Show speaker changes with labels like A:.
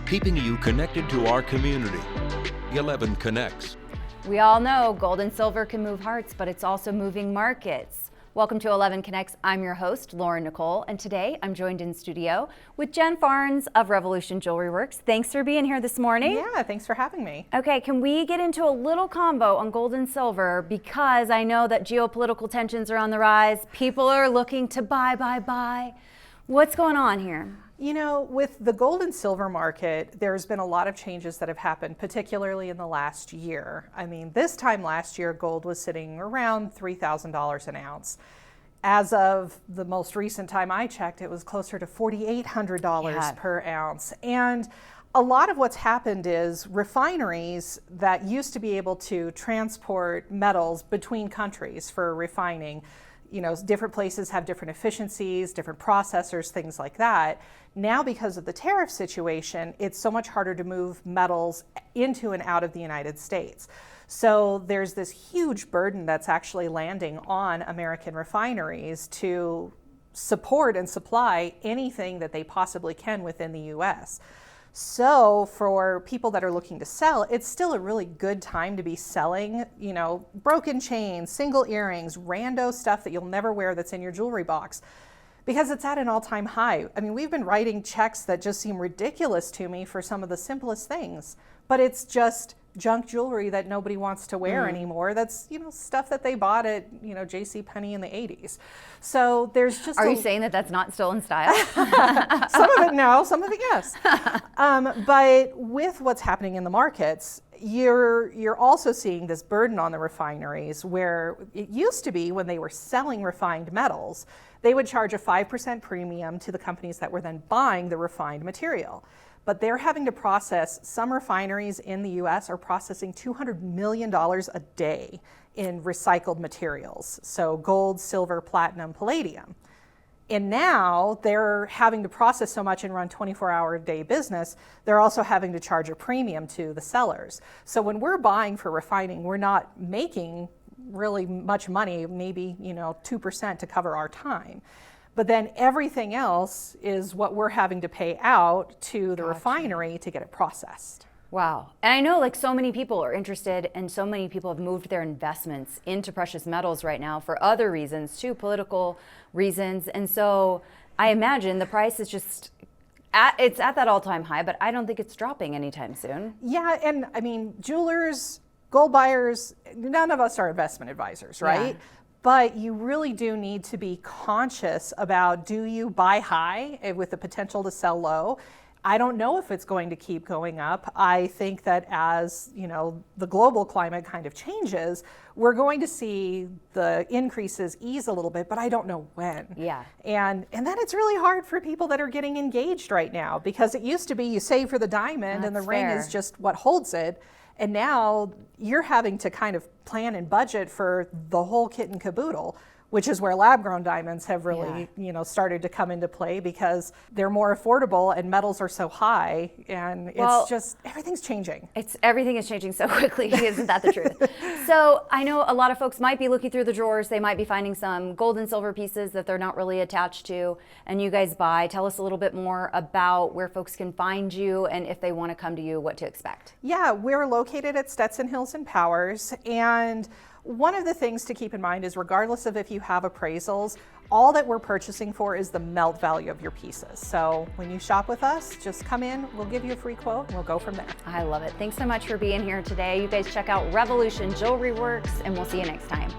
A: keeping you connected to our community. 11 Connects.
B: We all know gold and silver can move hearts, but it's also moving markets. Welcome to 11 Connects. I'm your host, Lauren Nicole, and today I'm joined in studio with Jen Farnes of Revolution Jewelry Works. Thanks for being here this morning.
C: Yeah, thanks for having me.
B: Okay, can we get into a little combo on gold and silver? Because I know that geopolitical tensions are on the rise. People are looking to buy. What's going on here?
C: You know, with the gold and silver market, there's been a lot of changes that have happened, particularly in the last year. I mean, this time last year, gold was sitting around $3,000 an ounce. As of the most recent time I checked, it was closer to $4,800 per ounce. And a lot of what's happened is refineries that used to be able to transport metals between countries for refining, you know, different places have different efficiencies, different processors, things like that. Now, because of the tariff situation, it's so much harder to move metals into and out of the United States. So there's this huge burden that's actually landing on American refineries to support and supply anything that they possibly can within the US. So for people that are looking to sell, it's still a really good time to be selling, you know, broken chains, single earrings, rando stuff that you'll never wear that's in your jewelry box, because it's at an all-time high. I mean, we've been writing checks that just seem ridiculous to me for some of the simplest things, but it's just junk jewelry that nobody wants to wear anymore. That's, you know, stuff that they bought at, you know, JCPenney in the 80s. So there's just—
B: Are you saying that that's not still in style?
C: Some of it no, some of it yes. But with what's happening in the markets, you're also seeing this burden on the refineries, where it used to be when they were selling refined metals, they would charge a 5% premium to the companies that were then buying the refined material. But they're having to process— some refineries in the US are processing $200 million a day in recycled materials. So gold, silver, platinum, palladium. And now they're having to process so much and run 24-hour a day business, they're also having to charge a premium to the sellers. So when we're buying for refining, we're not making really much money, maybe, you know, 2% to cover our time. But then everything else is what we're having to pay out to the refinery to get it processed.
B: Wow. And I know, like, so many people are interested, and so many people have moved their investments into precious metals right now for other reasons too, political reasons. And so I imagine the price is just it's at that all-time high, but I don't think it's dropping anytime soon.
C: Yeah, and I mean, jewelers, gold buyers, none of us are investment advisors, right? Yeah. But you really do need to be conscious about, do you buy high with the potential to sell low? I don't know if it's going to keep going up. I think that as, you know, the global climate kind of changes, we're going to see the increases ease a little bit, but I don't know when.
B: Yeah.
C: And then it's really hard for people that are getting engaged right now, because it used to be you save for the diamond and the ring is just what holds it. And now you're having to kind of plan and budget for the whole kit and caboodle, which is where lab-grown diamonds have really, you know, started to come into play, because they're more affordable and metals are so high, and it's just, everything's changing.
B: Everything is changing so quickly. Isn't that the truth? So I know a lot of folks might be looking through the drawers. They might be finding some gold and silver pieces that they're not really attached to, and you guys buy. Tell us a little bit more about where folks can find you, and if they want to come to you, what to expect.
C: Yeah, we're located at Stetson Hills and Powers, and one of the things to keep in mind is, regardless of if you have appraisals, all that we're purchasing for is the melt value of your pieces. So when you shop with us, just come in, we'll give you a free quote, and we'll go from there.
B: I love it. Thanks so much for being here today. You guys check out Revolution Jewelry Works, and we'll see you next time.